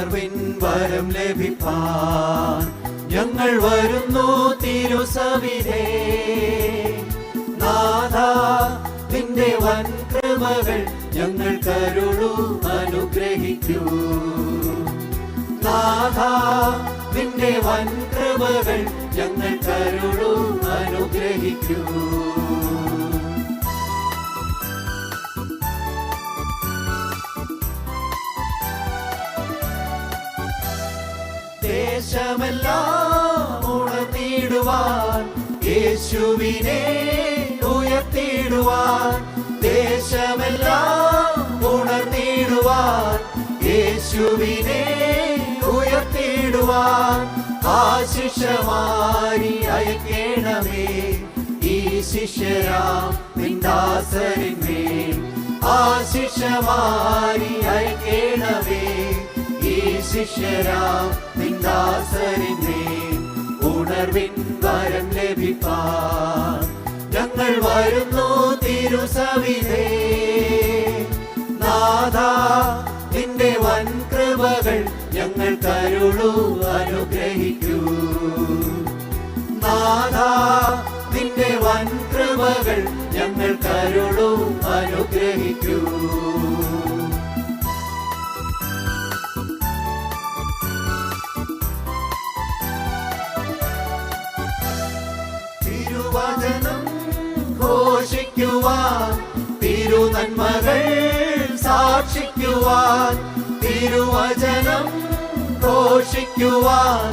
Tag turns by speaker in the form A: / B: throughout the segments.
A: ഉണർവിൻ വരം ലഭിപ്പാൻ ഞങ്ങൾ വരുന്നു തിരുസവിധേ. നാഥാ നിന്റെ വൻ കൃപകൾ ഞങ്ങൾ കരുളൂ അനുഗ്രഹിക്കൂ. നാഥാ നിന്റെ വൻ കൃപകൾ ഞങ്ങൾ കരുളൂ അനുഗ്രഹിക്കൂ. ദേശമെല്ലാം ഉണർന്നിടുവാൻ യേശുവിനെ ഉയർത്തിടുവാൻ. ദേശമെല്ലാം ഉണർന്നിടുവാൻ യേശുവിനെ ഉയർത്തിടുവാൻ. ആശിഷമാരി അയക്കേണമേ ഈ ശിഷ്യരാം നിന്ദാസരിന്മേൽ. ആശിഷമാരി അയക്കേണമേ ഈ ശിഷ്യരാം നിന്ദാസരിന്മേൽ. ഉണർവിൻ വരം ലഭിപ്പാൻ ഞങ്ങൾ വരുന്നു തിരുസവിധേ. നാഥാ നിന്റെ വൻ കൃപകൾ ഞങ്ങൾ കരുളൂ അനുഗ്രഹിക്കൂ. നാഥാ നിന്റെ വൻ കൃപകൾ ഞങ്ങൾ കരുളൂ അനുഗ്രഹിക്കൂ. തിരുവചനം ഘോഷിക്കുവാൻ തിരുനന്മകൾ സാക്ഷിക്കുവാൻ. തിരുവചനം ഘോഷിക്കുവാൻ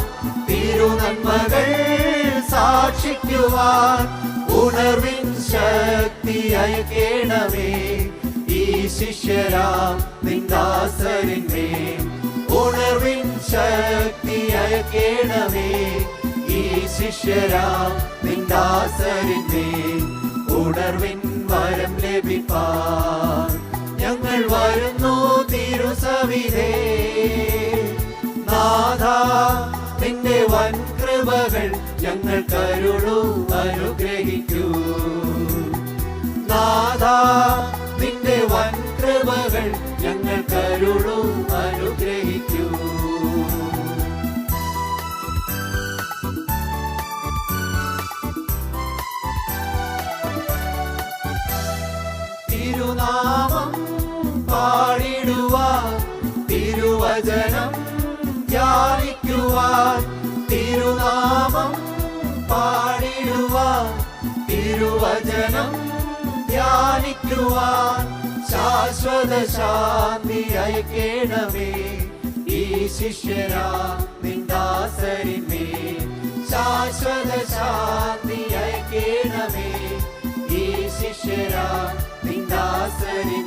A: തിരുനന്മകൾ സാക്ഷിക്കുവാൻ. ഉണർവിൻ ശക്തി അയക്കേണമേ ഈ ശിഷ്യരാം നിന്ദാസരിന്മേൽ. ഉണർവിൻ ശക്തി അയക്കേണമേ ഈ ശിഷ്യരാം നിന്ദാസരിന്മേൽ. ഉണർവിൻ വരം ലഭിപ്പാൻ ഞങ്ങൾ വരുന്നു തിരുസവിധേ. നാഥാ നിന്റെ വൻ കൃപകൾ ഞങ്ങൾ കരുളൂ അനുഗ്രഹിക്കൂ. നാഥാ നിന്റെ വൻ കൃപകൾ ഞങ്ങൾ കരുളൂ അനുഗ്രഹിക്കൂ. തിരുനാമം പാടിടുവാൻ തിരുവചനം ധ്യാനിക്കുവാൻ. തിരുനാമം പാടിടുവാൻ തിരുവചനം ധ്യാനിക്കുവാൻ. ശാശ്വത ശാന്തി അയക്കേണമേ ഈ ശിഷ്യരാം നിന്ദാസരിന്മേൽ. ശാശ്വത ശാന്തി അയക്കേണമേ ഈ ശിഷ്യരാം നിന്ദാസരിന്മേൽ.